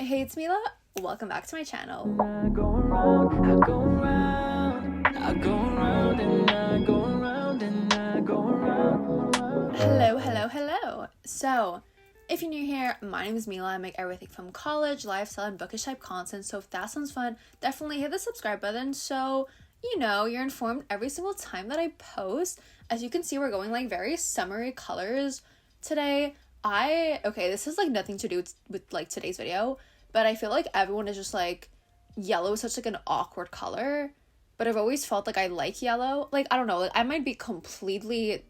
Hey, it's Mila. Welcome back to my channel. I go around, I go around, I go around and I go around and I go around. Hello. So, if you're new here, my name is Mila. I make everything from college, lifestyle, and bookish type content. So if that sounds fun, definitely hit the subscribe button so you're informed every single time that I post. As you can see, we're going like very summery colors today. This has like nothing to do with like today's video, but I feel like everyone is just like, yellow is such like an awkward color, but I've always felt like I like yellow. Like, I don't know, like I might be completely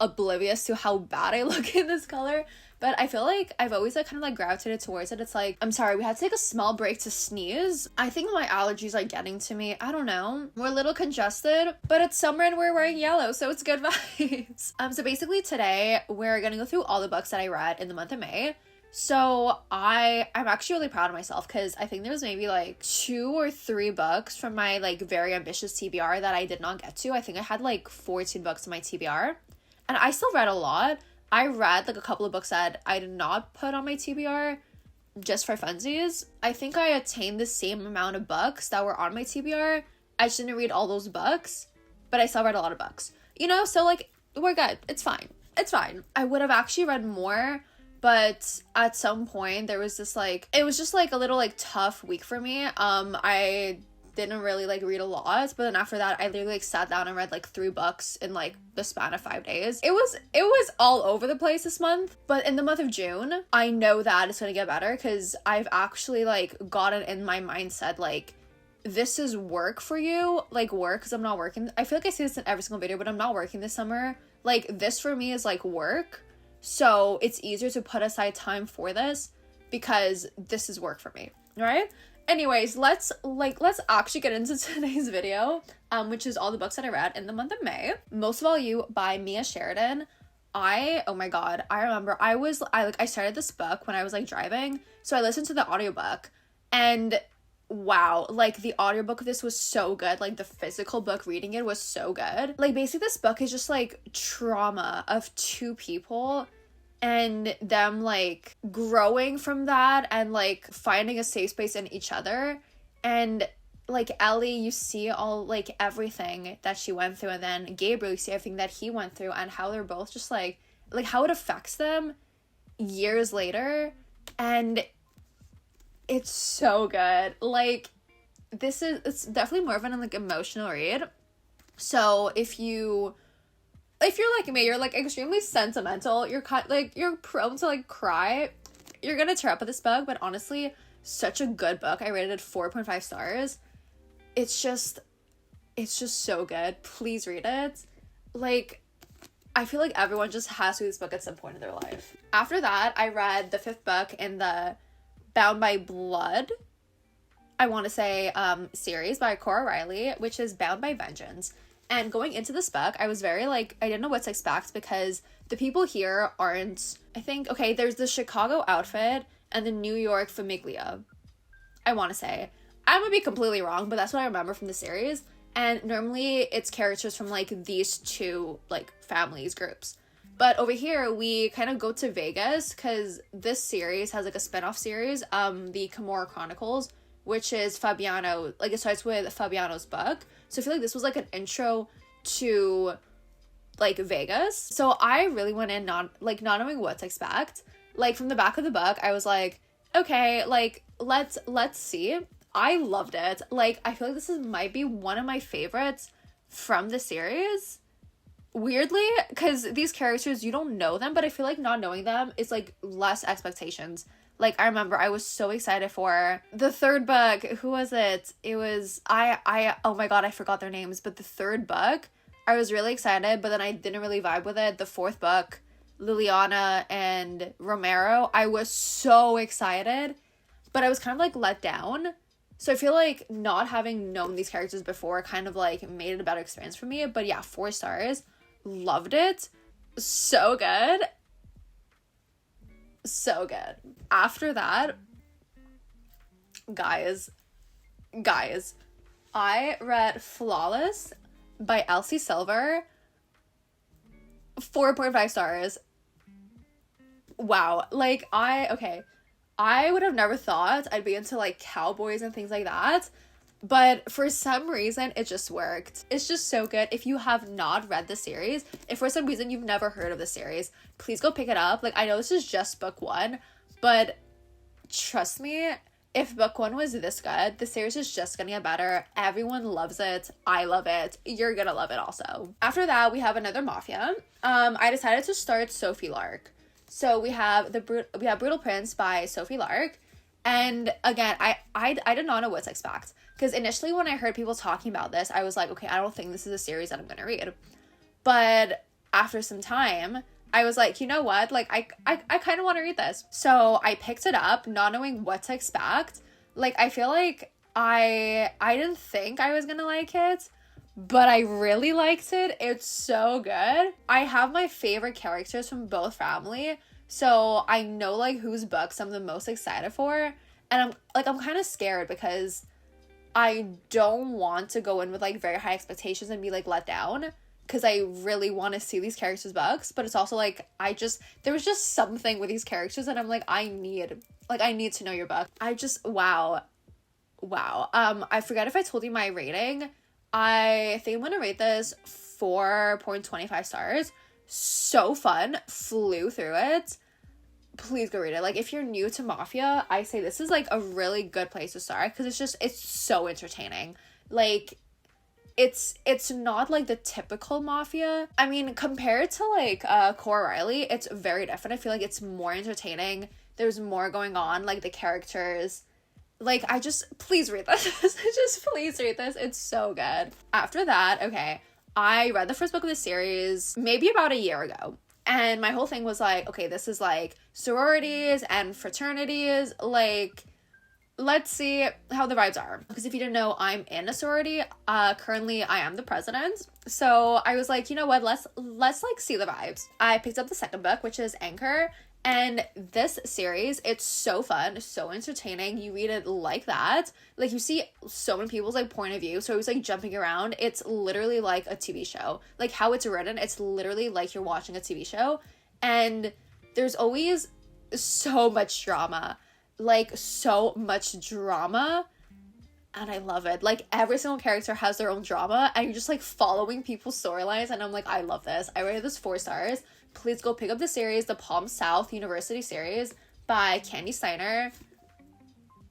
oblivious to how bad I look in this color, but I feel like I've always like kind of like gravitated towards it. It's like, I'm sorry, we had to take a small break to sneeze. I think my allergies are getting to me. I don't know. We're a little congested, but it's summer and we're wearing yellow, so it's good vibes. So basically today we're gonna go through all the books that I read in the month of May. So I'm actually really proud of myself because I think there was maybe like 2 or 3 books from my like very ambitious TBR that I did not get to. I think I had like 14 books in my TBR. And I still read a lot. I read like a couple of books that I did not put on my TBR just for funsies. I think I attained the same amount of books that were on my TBR. I just didn't read all those books, but I still read a lot of books. So like, we're good. It's fine. I would have actually read more, but at some point there was this like, it was just like a little like tough week for me. I didn't really like read a lot, but then after that I literally like sat down and read like 3 books in like the span of 5 days. It was all over the place this month, but in the month of June I know that it's gonna get better because I've actually like gotten in my mindset like, this is work for you, like work, because I'm not working. I feel like I say this in every single video, but I'm not working this summer. Like, this for me is like work, so it's easier to put aside time for this because this is work for me, right? Anyways, let's actually get into today's video, which is all the books that I read in the month of May. Most of All You by Mia Sheridan. Oh my god, I remember I started this book when I was like driving, so I listened to the audiobook, and wow, like the audiobook of this was so good. Like the physical book, reading it was so good. Like basically this book is just like trauma of 2 people and them like growing from that and like finding a safe space in each other. And like Ellie, you see all like everything that she went through, and then Gabriel, you see everything that he went through and how they're both just like how it affects them years later. And it's so good. Like, it's definitely more of an like emotional read. So if you're like me, you're like extremely sentimental, you're prone to like cry, you're gonna tear up with this book. But honestly, such a good book. I rated it 4.5 stars. It's just so good. Please read it. Like, I feel like everyone just has to read this book at some point in their life. After that, I read the 5th book in the Bound by Blood, I want to say, series by Cora Riley, which is Bound by Vengeance. And going into this book, I was very like, I didn't know what to expect because the people here aren't, I think, okay, there's the Chicago outfit and the New York Famiglia, I want to say. I'm gonna be completely wrong, but that's what I remember from the series. And normally it's characters from like these 2 like families groups. But over here, we kind of go to Vegas because this series has like a spin-off series, the Camorra Chronicles, which is Fabiano, like it starts with Fabiano's book. So I feel like this was like an intro to like Vegas. So I really went in not knowing what to expect. Like from the back of the book, I was like, okay, like let's see. I loved it. Like I feel like might be one of my favorites from the series. Weirdly, because these characters, you don't know them, but I feel like not knowing them is like less expectations. Like I remember I was so excited for the 3rd book. Who was it? It was oh my god, I forgot their names, but the 3rd book I was really excited, but then I didn't really vibe with it. The 4th book, Liliana and Romero, I was so excited, but I was kind of like let down. So I feel like not having known these characters before kind of like made it a better experience for me. But yeah, 4 stars. Loved it. So good. After that, guys, I read Flawless by Elsie Silver. 4.5 stars. Wow. Like, okay. I would have never thought I'd be into like cowboys and things like that. But for some reason, it just worked. It's just so good. If you have not read the series, if for some reason you've never heard of the series, please go pick it up. Like, I know this is just book one, but trust me, if book one was this good, the series is just gonna get better. Everyone loves it. I love it. You're gonna love it also. After that, we have another Mafia. I decided to start Sophie Lark. So we have Brutal Prince by Sophie Lark. And again, I did not know what to expect. Because initially when I heard people talking about this, I was like, okay, I don't think this is a series that I'm going to read. But after some time, I was like, you know what? Like, I kind of want to read this. So I picked it up, not knowing what to expect. Like, I feel like I didn't think I was going to like it, but I really liked it. It's so good. I have my favorite characters from both family, so I know like whose books I'm the most excited for. And I'm kind of scared because I don't want to go in with like very high expectations and be like let down, because I really want to see these characters' books. But it's also like there was just something with these characters and I'm like, I need to know your book. Wow. I forget if I told you my rating. I think I'm gonna rate this 4.25 stars. So fun. Flew through it. Please go read it. Like, if you're new to Mafia, I say this is like a really good place to start, because it's so entertaining. Like, it's not like the typical Mafia. I mean, compared to like Core Riley, it's very different. I feel like it's more entertaining. There's more going on, like the characters. Like, please read this. Just please read this. It's so good. After that, okay, I read the first book of the series maybe about a year ago. And my whole thing was like, okay, this is like sororities and fraternities. Like, let's see how the vibes are. Because if you didn't know, I'm in a sorority. Currently, I am the president. So I was like, you know what? Let's like see the vibes. I picked up the second book, which is Anchor. And this series, it's so fun, so entertaining. You read it like that. Like, you see so many people's, like, point of view. So it was, like, jumping around. It's literally like a TV show. Like, how it's written, it's literally like you're watching a TV show. And there's always so much drama. Like, so much drama. And I love it. Like, every single character has their own drama. And you're just, like, following people's storylines. And I'm like, I love this. I rated this 4 stars. Please go pick up the series, the Palm South University series by Candy Steiner.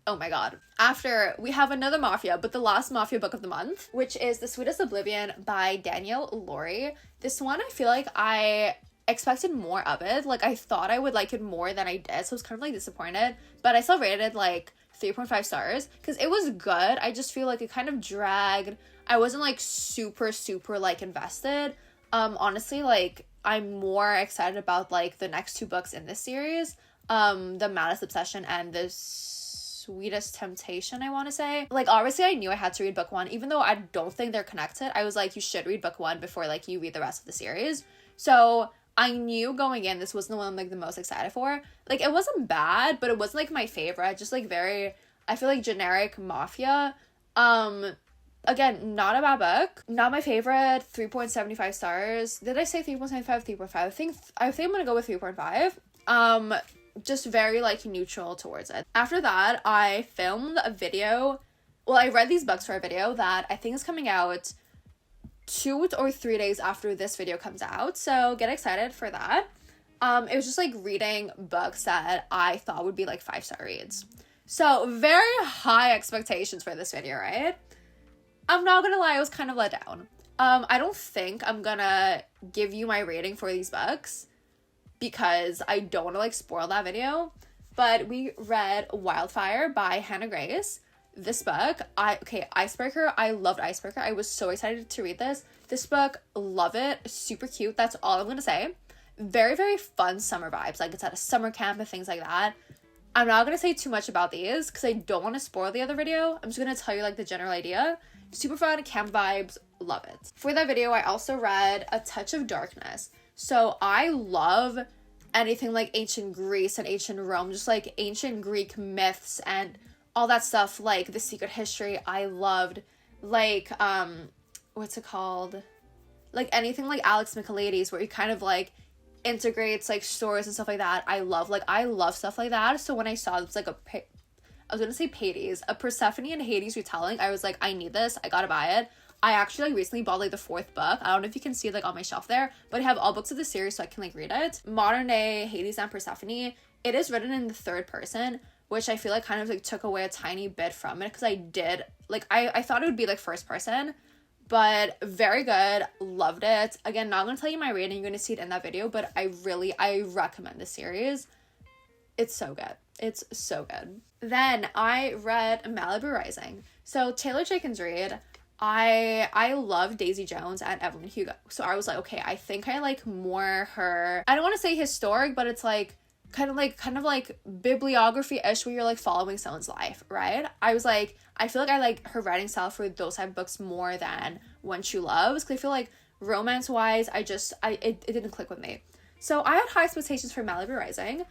Oh my god. After, we have another Mafia, but the last Mafia book of the month, which is The Sweetest Oblivion by Danielle Laurie. This one, I feel like I expected more of it. Like, I thought I would like it more than I did, so I was kind of, like, disappointed. But I still rated it, like, 3.5 stars, because it was good. I just feel like it kind of dragged. I wasn't, like, super, like, invested. Honestly, like, I'm more excited about, like, the next 2 books in this series. The Maddest Obsession and the Sweetest Temptation, I want to say. Like, obviously, I knew I had to read book 1. Even though I don't think they're connected, I was like, you should read book 1 before, like, you read the rest of the series. So I knew going in, this wasn't the one I'm, like, the most excited for. Like, it wasn't bad, but it wasn't, like, my favorite. Just, like, very, I feel like, generic Mafia. Again, not a bad book. Not my favorite. 3.75 stars. Did I say 3.75? 3.5. I think I'm gonna go with 3.5. Just very, like, neutral towards it. After that, I filmed a video. Well, I read these books for a video that I think is coming out 2 or 3 days after this video comes out. So get excited for that. It was just, like, reading books that I thought would be, like, 5-star reads. So very high expectations for this video, right? I'm not gonna lie, I was kind of let down. I don't think I'm gonna give you my rating for these books because I don't want to, like, spoil that video. But we read Wildfire by Hannah Grace. This book, Icebreaker, I loved Icebreaker. I was so excited to read this. This book, love it. Super cute. That's all I'm gonna say. Very, very fun summer vibes. Like, it's at a summer camp and things like that. I'm not gonna say too much about these because I don't want to spoil the other video. I'm just gonna tell you, like, the general idea. Super fun, camp vibes, love it. For that video, I also read A Touch of Darkness. So I love anything like ancient Greece and ancient Rome, just like ancient Greek myths and all that stuff, like the secret history. I loved, like, what's it called? Like anything like Alex Michaelides, where you kind of like integrates like stories and stuff like that. I love stuff like that. So when I saw it was like I was gonna say Hades, a Persephone and Hades retelling, I was like, I need this, I gotta buy it. I actually like recently bought like the 4th book. I don't know if you can see it like on my shelf there, but I have all books of the series so I can like read it. Modern day Hades and Persephone, it is written in the 3rd person, which I feel like kind of like took away a tiny bit from it, because I did like I thought it would be like 1st person, but very good, loved it. Again, not gonna tell you my rating, you're gonna see it in that video, but I recommend the series. It's so good. It's so good. Then I read Malibu Rising. So Taylor Jenkins Reid, I love Daisy Jones and Evelyn Hugo. So I was like, okay, I think I like more her, I don't want to say historic, but it's like kind of like bibliography-ish where you're like following someone's life, right? I was like, I feel like I like her writing style for those type of books more than When True Loves, because I feel like romance-wise, it didn't click with me. So I had high expectations for Malibu Rising.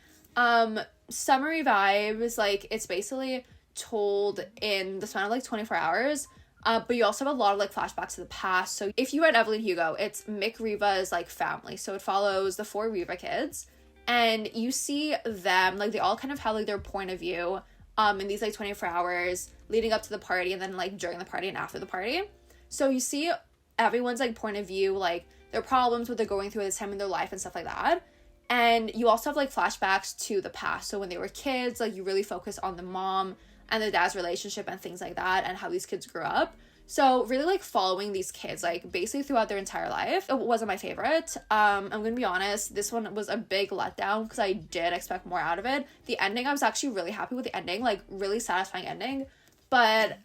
Summary vibes, like it's basically told in the span of like 24 hours. But you also have a lot of like flashbacks to the past. So if you read Evelyn Hugo, it's Mick Riva's like family. So it follows the 4 Riva kids, and you see them, like they all kind of have like their point of view in these like 24 hours leading up to the party, and then like during the party and after the party. So you see everyone's like point of view, like their problems, what they're going through at this time in their life and stuff like that. And you also have like flashbacks to the past. So when they were kids, like you really focus on the mom and the dad's relationship and things like that, and how these kids grew up. So really like following these kids like basically throughout their entire life. It wasn't my favorite. I'm gonna be honest, this one was a big letdown because I did expect more out of it. The ending, I was actually really happy with the ending, like really satisfying ending, but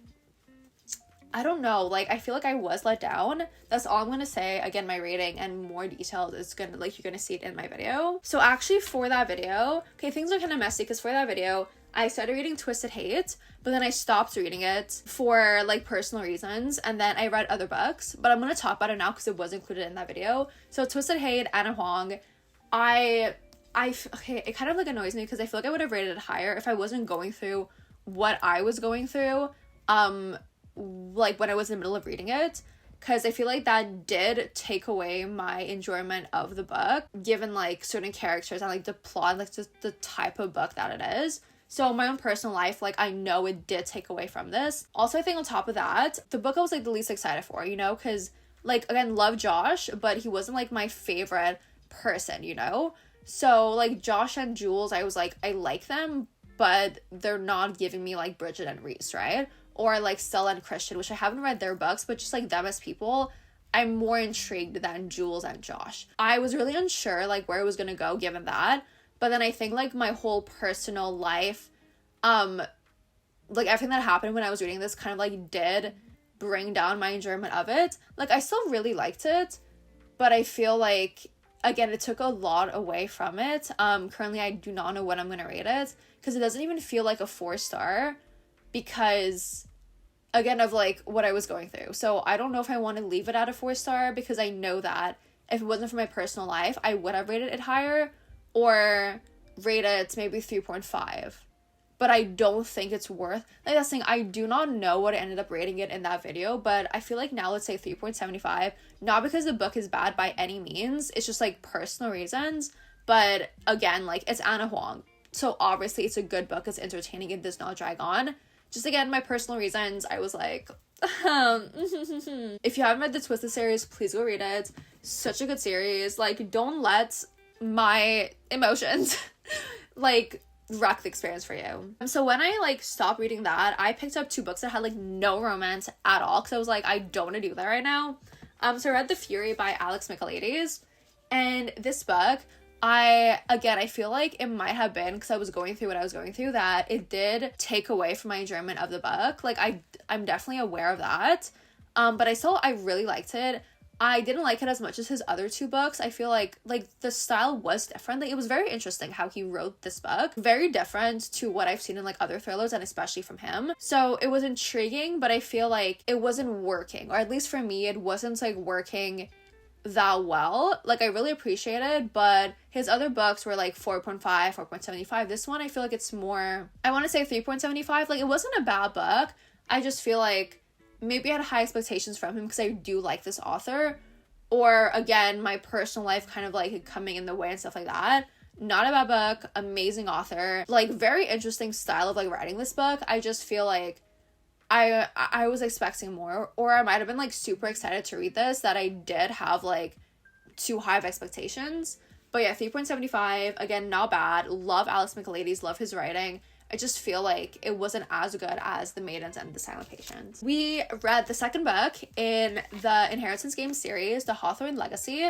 I don't know, like I feel like I was let down. That's all I'm gonna say. Again, my rating and more details is gonna, like, you're gonna see it in my video. So actually for that video, okay, things are kind of messy because for that video I started reading Twisted Hate, but then I stopped reading it for like personal reasons, and then I read other books, but I'm gonna talk about it now because it was included in that video. So Twisted Hate, Anna Huang, okay, it kind of like annoys me because I feel like I would have rated it higher if I wasn't going through what I was going through like when I was in the middle of reading it, because I feel like that did take away my enjoyment of the book, given like certain characters and like the plot, like just the type of book that it is. So my own personal life, like I know it did take away from this. Also, I think on top of that, the book I was like the least excited for, you know, because like again, love Josh, but he wasn't like my favorite person, you know. So like Josh and Jules, I was like, I like them, but they're not giving me like Bridget and Reese, right? Or like Stella and Christian, which I haven't read their books, but just like them as people, I'm more intrigued than Jules and Josh. I was really unsure like where it was gonna go given that, but then I think like my whole personal life, like everything that happened when I was reading this kind of like did bring down my enjoyment of it. Like I still really liked it, but I feel like again it took a lot away from it. Currently I do not know what I'm gonna rate it because it doesn't even feel like a 4-star because again of like what I was going through. So I don't know if I want to leave it at a 4-star because I know that if it wasn't for my personal life I would have rated it higher or rate it maybe 3.5, but I don't think it's worth, like that's the thing, I do not know what I ended up rating it in that video, but I feel like now let's say 3.75, not because the book is bad by any means, it's just like personal reasons. But again, like it's Anna Huang, so obviously it's a good book, it's entertaining, it does not drag on. Just again, my personal reasons, I was like, if you haven't read the Twisted series, please go read it. Such a good series. Like, don't let my emotions like wreck the experience for you. So when I like stopped reading that, I picked up 2 books that had like no romance at all because I was like, I don't want to do that right now. So I read The Fury by Alex Michaelides, and this book, I feel like it might have been because I was going through what I was going through that it did take away from my enjoyment of the book. Like I'm definitely aware of that, but I really liked it. I didn't like it as much as his other 2 books. I feel like the style was different. Like it was very interesting how he wrote this book. Very different to what I've seen in like other thrillers and especially from him. So it was intriguing, but I feel like it wasn't working, or at least for me, it wasn't like working that well. Like I really appreciate it, but his other books were like 4.5, 4.75. This one I feel like it's more, I want to say 3.75. Like it wasn't a bad book. I just feel like maybe I had high expectations from him because I do like this author, or again, my personal life kind of like coming in the way and stuff like that. Not a bad book, amazing author, like very interesting style of like writing this book. I just feel like I was expecting more, or I might have been like super excited to read this, that I did have like too high of expectations. But yeah, 3.75, again, not bad. Love Alex Michaelides, love his writing. I just feel like it wasn't as good as The Maidens and The Silent Patients. We read the second book in the Inheritance Games series, The Hawthorne Legacy.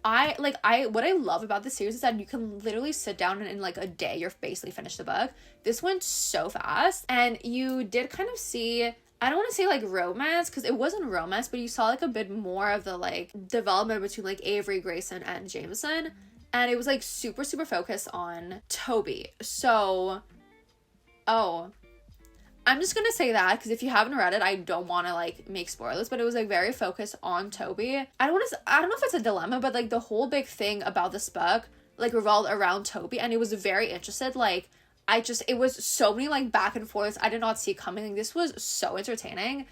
What I love about this series is that you can literally sit down and in like a day you're basically finished the book. This went so fast, and you did kind of see, I don't want to say like romance, because it wasn't romance, but you saw like a bit more of the like development between like Avery, Grayson, and Jameson, and it was like super focused on Toby. So I'm just gonna say that because if you haven't read it, I don't want to like make spoilers, but it was like very focused on Toby. I don't know if it's a dilemma, but like the whole big thing about this book like revolved around Toby, and it was very interested. Like it was so many like back and forths I did not see coming. Like, this was so entertaining.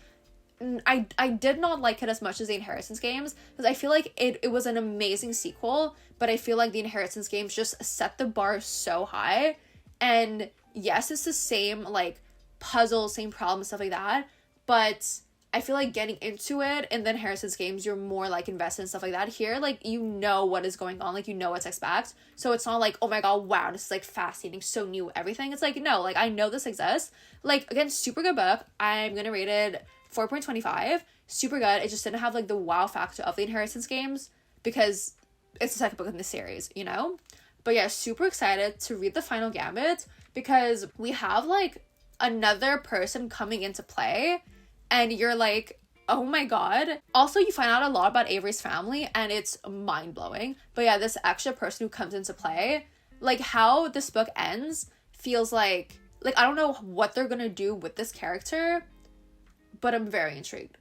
I did not like it as much as the Inheritance Games, because I feel like it was an amazing sequel, but I feel like the Inheritance Games just set the bar so high. And yes, it's the same like puzzle, same problem, stuff like that, but I feel like getting into it in the Inheritance Games, you're more like invested in stuff like that. Here, like, you know what is going on, like you know what to expect, so it's not like, oh my god, wow, this is like fascinating, so new, everything. It's like, no, like I know this exists. Like, again, super good book. I'm gonna rate it 4.25. Super good. It just didn't have like the wow factor of the Inheritance Games because it's the second book in the series, you know. But yeah, super excited to read the final gambit, because we have like another person coming into play, and you're like, oh my god. Also, you find out a lot about Avery's family, and it's mind-blowing. But yeah, this extra person who comes into play, like how this book ends feels like I don't know what they're gonna do with this character, but I'm very intrigued.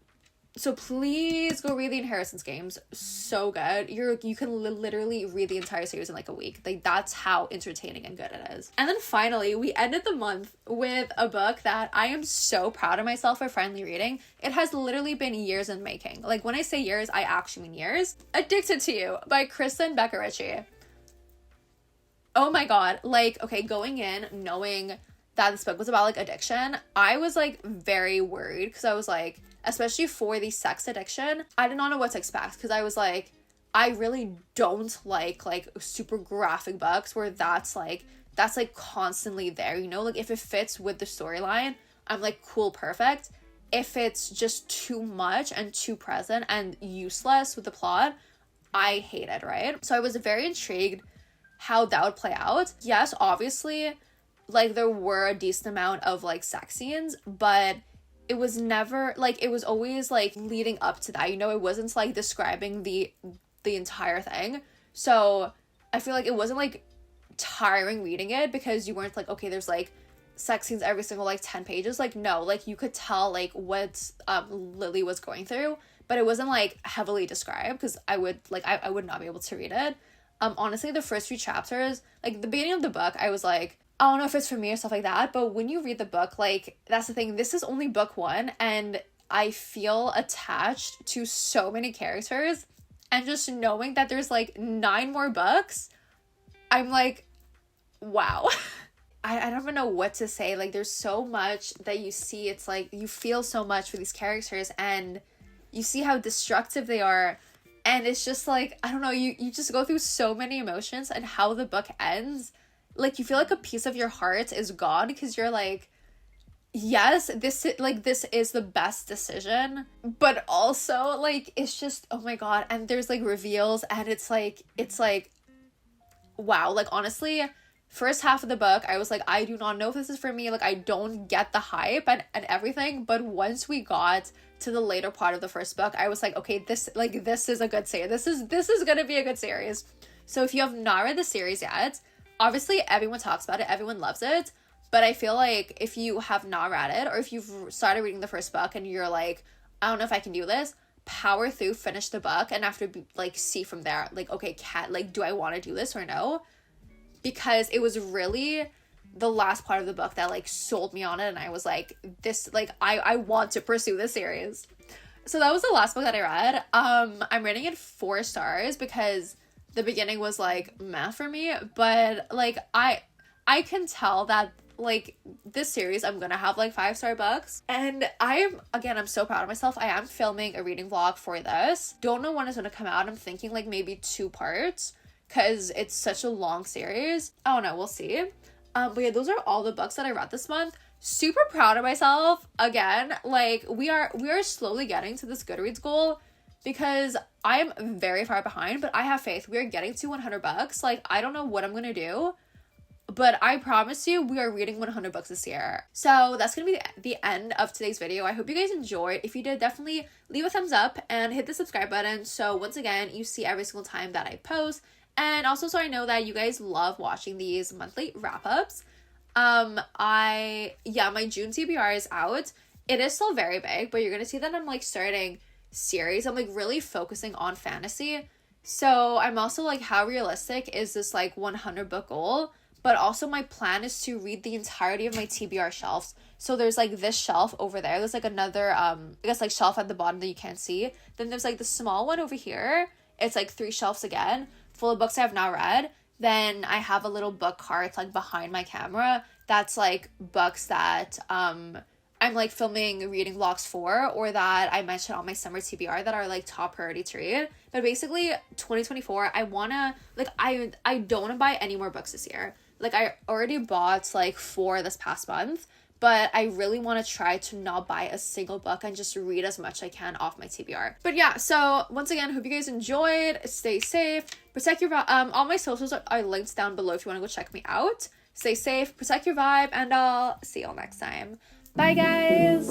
So please go read the Inheritance Games. So good. You can literally read the entire series in like a week. Like, that's how entertaining and good it is. And then finally, we ended the month with a book that I am so proud of myself for finally reading. It has literally been years in making. Like, when I say years, I actually mean years. Addicted to You by Kristen Becker-Ritchie. Oh my god. Like, okay, going in knowing that this book was about like addiction, I was like very worried, because I was like, especially for the sex addiction, I did not know what to expect, because I was like, I really don't like super graphic books where that's like constantly there, you know. Like, if it fits with the storyline, I'm like, cool, perfect. If it's just too much and too present and useless with the plot, I hate it, right? So I was very intrigued how that would play out. Yes, obviously, like, there were a decent amount of like sex scenes, but it was never like, it was always like leading up to that, you know. It wasn't like describing the entire thing. So I feel like it wasn't like tiring reading it, because you weren't like, okay, there's like sex scenes every single like 10 pages. Like, no, like you could tell like what Lily was going through, but it wasn't like heavily described, because I would not be able to read it. Honestly, the first few chapters, like the beginning of the book, I was like, I don't know if it's for me or stuff like that, but when you read the book, like, that's the thing, this is only book 1, and I feel attached to so many characters, and just knowing that there's like 9 more books, I'm like, wow. I don't even know what to say. Like, there's so much that you see. It's like, you feel so much for these characters, and you see how destructive they are, and it's just like, I don't know, you just go through so many emotions, and how the book ends, like, you feel like a piece of your heart is gone, because you're like, yes, this is the best decision, but also like, it's just, oh my god. And there's like reveals, and it's like wow. Like, honestly, first half of the book, I was like, I do not know if this is for me. Like, I don't get the hype and everything. But once we got to the later part of the first book, I was like, okay, this is a good series. This is gonna be a good series. So if you have not read the series yet, obviously everyone talks about it, everyone loves it, but I feel like if you have not read it, or if you've started reading the first book and you're like, I don't know if I can do this, power through, finish the book, and after like see from there, like, okay, do I want to do this or no? Because it was really the last part of the book that like sold me on it, and I was like, this, like, I want to pursue this series. So that was the last book that I read. I'm rating it 4 stars because the beginning was like meh for me, but like I can tell that like this series I'm gonna have like 5-star books, and I'm so proud of myself. I am filming a reading vlog for this. Don't know when it's gonna come out. I'm thinking like maybe 2 parts because it's such a long series. I don't know, we'll see. But yeah, those are all the books that I read this month. Super proud of myself. Again, like we are slowly getting to this Goodreads goal because I am very far behind, but I have faith. We are getting to 100 books. Like I don't know what I'm gonna do, but I promise you we are reading 100 books this year. So that's gonna be the end of today's video. I hope you guys enjoyed. If you did, definitely leave a thumbs up and hit the subscribe button so once again you see every single time that I post. And also so I know that you guys love watching these monthly wrap-ups. My June TBR is out. It is still very big, but you're gonna see that I'm like starting series. I'm like really focusing on fantasy. So I'm also like, how realistic is this like 100 book goal? But also my plan is to read the entirety of my TBR shelves. So there's like this shelf over there. There's like another I guess like shelf at the bottom that you can't see. Then there's like the small one over here. It's like 3 shelves again, full of books I have not read. Then I have a little book cart like behind my camera. That's like books that I'm like filming reading vlogs for, or that I mentioned on my summer TBR that are like top priority to read. But basically 2024, I wanna like I don't wanna buy any more books this year. Like I already bought like 4 this past month, but I really want to try to not buy a single book and just read as much as I can off my TBR. But yeah, so once again, hope you guys enjoyed. Stay safe, protect your all my socials are linked down below if you want to go check me out. Stay safe, protect your vibe, and I'll see y'all next time. Bye guys.